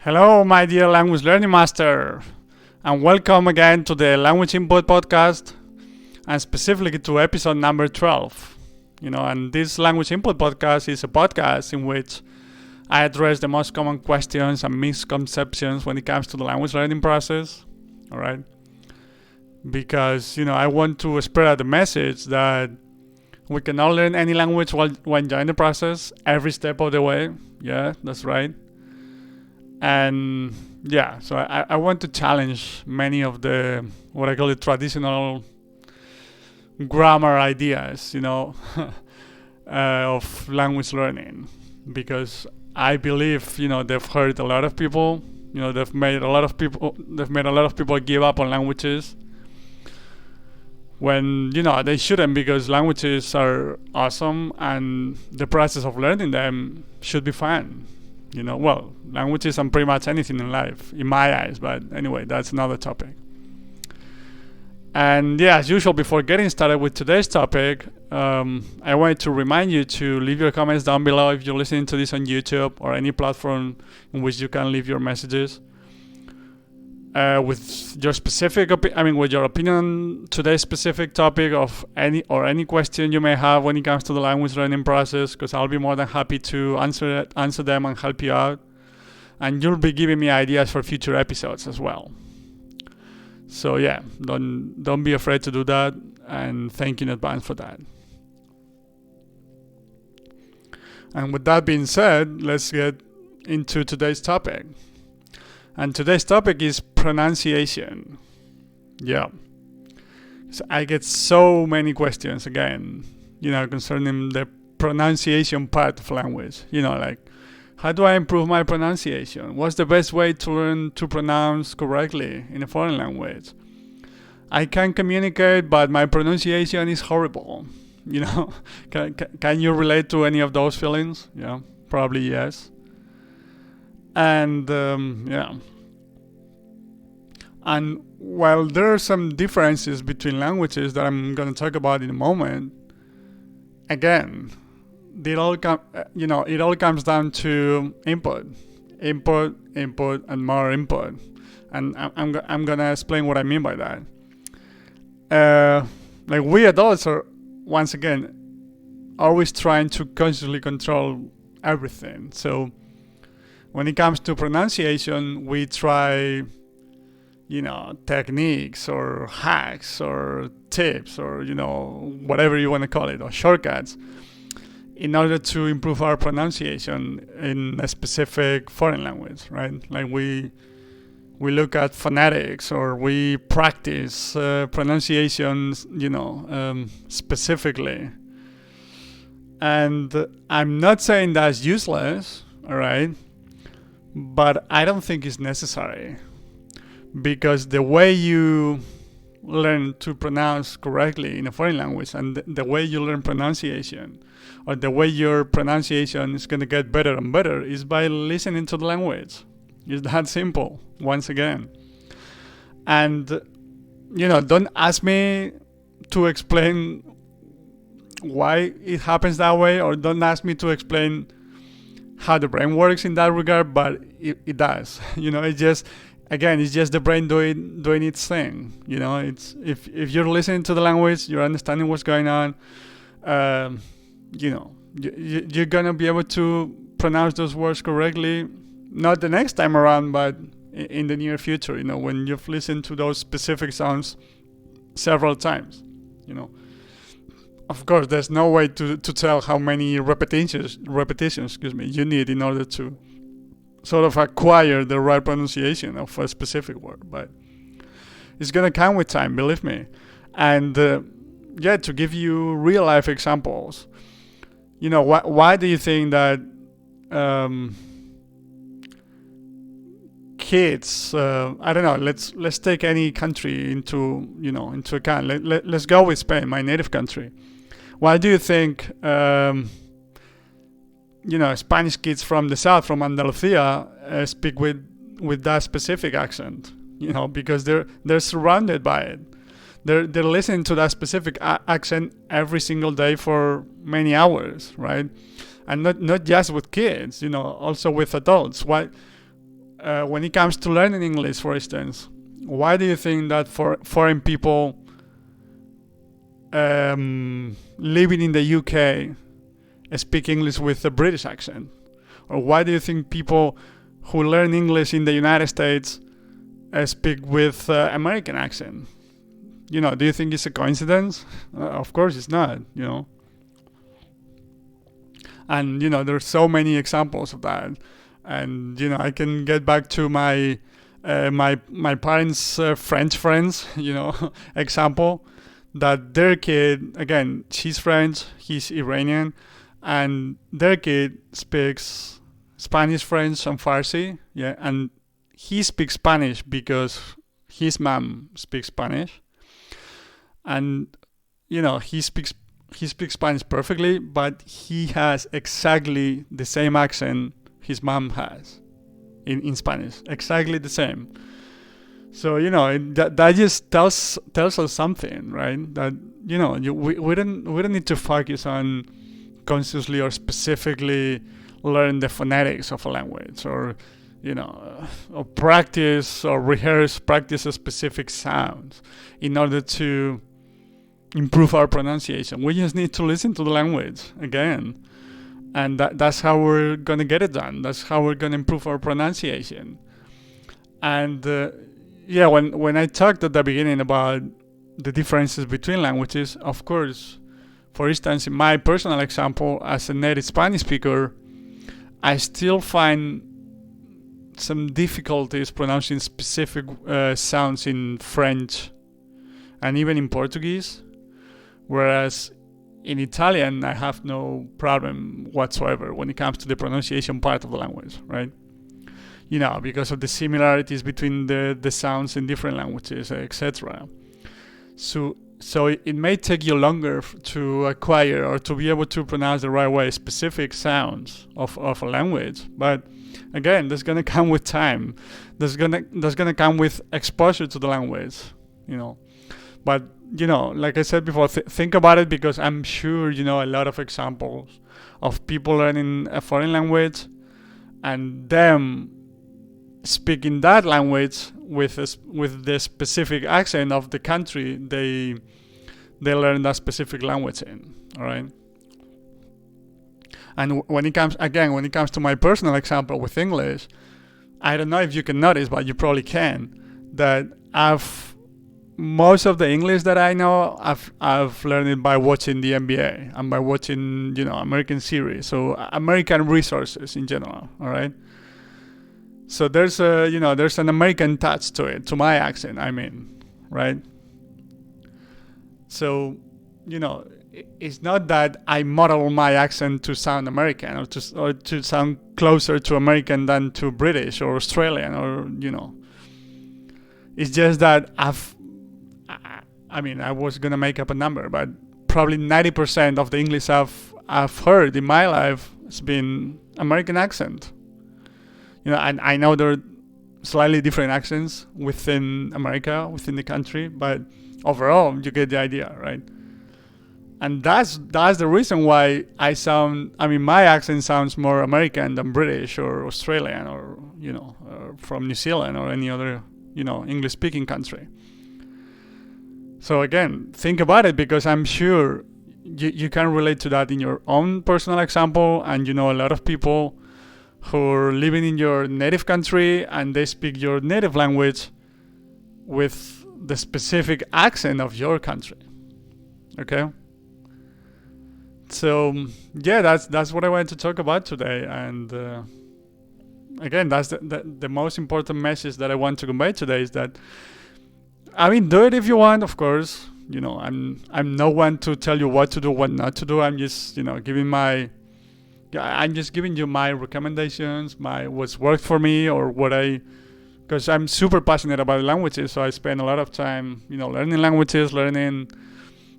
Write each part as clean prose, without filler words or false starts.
Hello, my dear language learning master, and welcome again to the Language Input Podcast, and specifically to episode number 12. And this Language Input Podcast is a podcast in which I address the most common questions and misconceptions when it comes to the language learning process. All right, because I want to spread the message that we can all learn any language while enjoying the process every step of the way. Yeah, that's right. And so I want to challenge many of the what I call the traditional grammar ideas, of language learning, because I believe they've hurt a lot of people. They've made a lot of people give up on languages when they shouldn't, because languages are awesome and the process of learning them should be fun. Languages and pretty much anything in life, in my eyes. But anyway, that's another topic. And as usual, before getting started with today's topic, I wanted to remind you to leave your comments down below if you're listening to this on YouTube or any platform in which you can leave your messages. With your with your opinion on today's specific topic of any question you may have when it comes to the language learning process, because I'll be more than happy to answer them and help you out. And you'll be giving me ideas for future episodes as well. So don't be afraid to do that, and thank you in advance for that. And with that being said, let's get into today's topic. And today's topic is pronunciation. So I get so many questions again, concerning the pronunciation part of language. Like, how do I improve my pronunciation? What's the best way to learn to pronounce correctly in a foreign language? I can communicate, but my pronunciation is horrible. Can you relate to any of those feelings? Yeah, probably yes. And and while there are some differences between languages that I'm going to talk about in a moment, again, it all comes down to input, and more input. And I'm going to explain what I mean by that. Like, we adults are, once again, always trying to consciously control everything. So when it comes to pronunciation, we try, techniques or hacks or tips or, whatever you want to call it, or shortcuts, in order to improve our pronunciation in a specific foreign language, right? Like we look at phonetics, or we practice pronunciations, specifically. And I'm not saying that's useless, all right? But I don't think it's necessary, because the way you learn to pronounce correctly in a foreign language, and the way you learn pronunciation, or the way your pronunciation is going to get better and better, is by listening to the language. It's that simple, once again. And, don't ask me to explain why it happens that way, or don't ask me to explain how the brain works in that regard, but it does. It's just the brain doing its thing. It's if you're listening to the language, you're understanding what's going on. You're gonna be able to pronounce those words correctly, not the next time around, but in the near future. When you've listened to those specific sounds several times. Of course, there's no way to tell how many repetitions you need in order to sort of acquire the right pronunciation of a specific word, but it's gonna come with time, believe me. And to give you real life examples, why do you think that kids, I don't know, let's take any country into account. Let's go with Spain, my native country. Why do you think Spanish kids from the south, from Andalusia, speak with that specific accent? Because they're surrounded by it. They're listening to that specific accent every single day for many hours, right? And not just with kids, also with adults. Why when it comes to learning English, for instance, why do you think that for foreign people living in the UK speak English with a British accent? Or why do you think people who learn English in the United States speak with American accent? Do you think it's a coincidence? Of course it's not, And, there's so many examples of that. And, I can get back to my my parents' French friends, example, that their kid, again, she's French, he's Iranian, and their kid speaks Spanish, French, and Farsi, and he speaks Spanish because his mom speaks Spanish, and he speaks Spanish perfectly, but he has exactly the same accent his mom has in Spanish, exactly the same. So that just tells us something, right? That we don't need to focus on consciously or specifically learn the phonetics of a language, or or practice or practice a specific sounds in order to improve our pronunciation. We just need to listen to the language again, and that's how we're gonna get it done. That's how we're gonna improve our pronunciation. And when I talked at the beginning about the differences between languages, of course, for instance, in my personal example, as a native Spanish speaker, I still find some difficulties pronouncing specific sounds in French and even in Portuguese, whereas in Italian I have no problem whatsoever when it comes to the pronunciation part of the language, right? Because of the similarities between the sounds in different languages, etc. So it may take you longer to acquire or to be able to pronounce the right way specific sounds of a language, but again, that's gonna come with time. That's gonna come with exposure to the language, But like I said before, think about it, because I'm sure a lot of examples of people learning a foreign language and them speaking that language with the specific accent of the country they learn that specific language in. All right. And when it comes to my personal example with English, I don't know if you can notice, but you probably can, that most of the English that I know, I've learned it by watching the NBA and by watching American series, so American resources in general. All right. So there's an American touch to it, to my accent, I mean, right? So it's not that I model my accent to sound American or to sound closer to American than to British or Australian, or it's just that I was gonna make up a number, but probably 90% of the English I've heard in my life has been American accent. And I know there are slightly different accents within America, within the country, but overall you get the idea, right? And that's the reason why my accent sounds more American than British or Australian or from New Zealand or any other English speaking country. So again, think about it, because I'm sure you can relate to that in your own personal example, and a lot of people who are living in your native country and they speak your native language with the specific accent of your country. Okay? So that's what I wanted to talk about today, and again, that's the most important message that I want to convey today, is that do it if you want, of course. I'm no one to tell you what to do, what not to do. I'm just giving you my recommendations, what's worked for me, or because I'm super passionate about languages, so I spend a lot of time learning languages,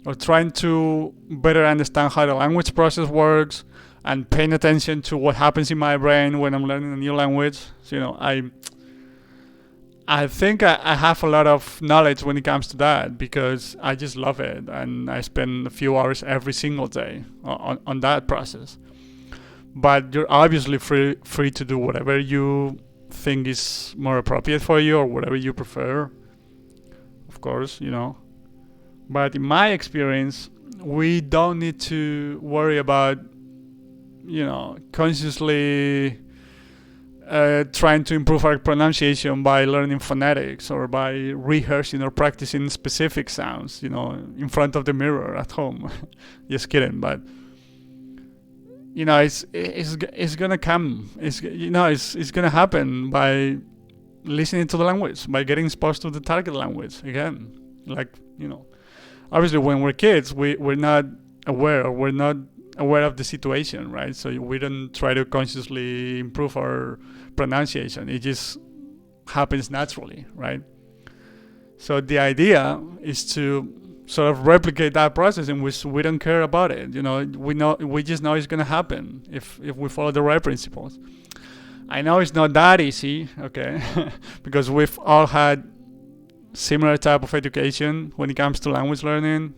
or trying to better understand how the language process works, and paying attention to what happens in my brain when I'm learning a new language. So, I think I have a lot of knowledge when it comes to that, because I just love it, and I spend a few hours every single day on that process. But you're obviously free to do whatever you think is more appropriate for you or whatever you prefer, of course, But in my experience, we don't need to worry about, consciously trying to improve our pronunciation by learning phonetics or by rehearsing or practicing specific sounds, in front of the mirror at home. Just kidding, but it's gonna come. It's gonna happen by listening to the language, by getting exposed to the target language again. Like, obviously when we're kids, we're not aware, or we're not aware of the situation, right? So we don't try to consciously improve our pronunciation. It just happens naturally, right? So the idea is to sort of replicate that process in which we don't care about it. We just know it's going to happen if we follow the right principles. I know it's not that easy, okay, because we've all had similar type of education when it comes to language learning,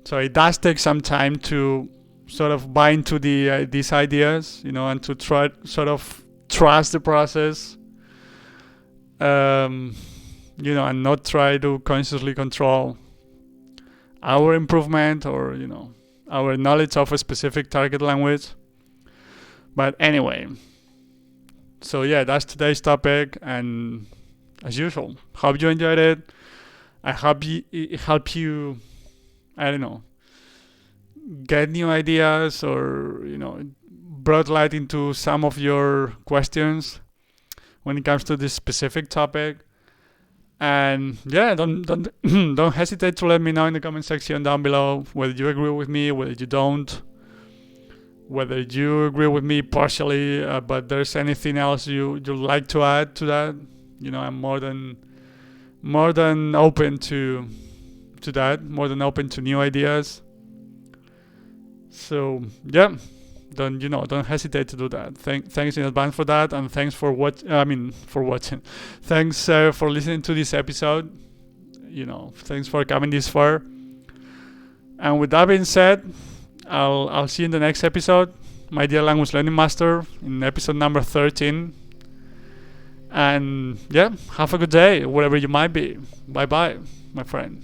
So it does take some time to sort of buy into these ideas, and to sort of trust the process, and not try to consciously control our improvement or, our knowledge of a specific target language. But anyway, so yeah, that's today's topic, and as usual, hope you enjoyed it. I hope it helped you, I don't know, get new ideas or, brought light into some of your questions when it comes to this specific topic. And yeah, don't don't hesitate to let me know in the comment section down below whether you agree with me, whether you don't, whether you agree with me partially, but there's anything else you'd like to add to that. I'm more than open to that, more than open to new ideas. So yeah, don't hesitate to do that. Thanks in advance for that, and thanks for watching. Thanks for listening to this episode. Thanks for coming this far. And with that being said, I'll see you in the next episode, my dear language learning master, in episode number 13. And yeah, have a good day wherever you might be. Bye bye, my friend.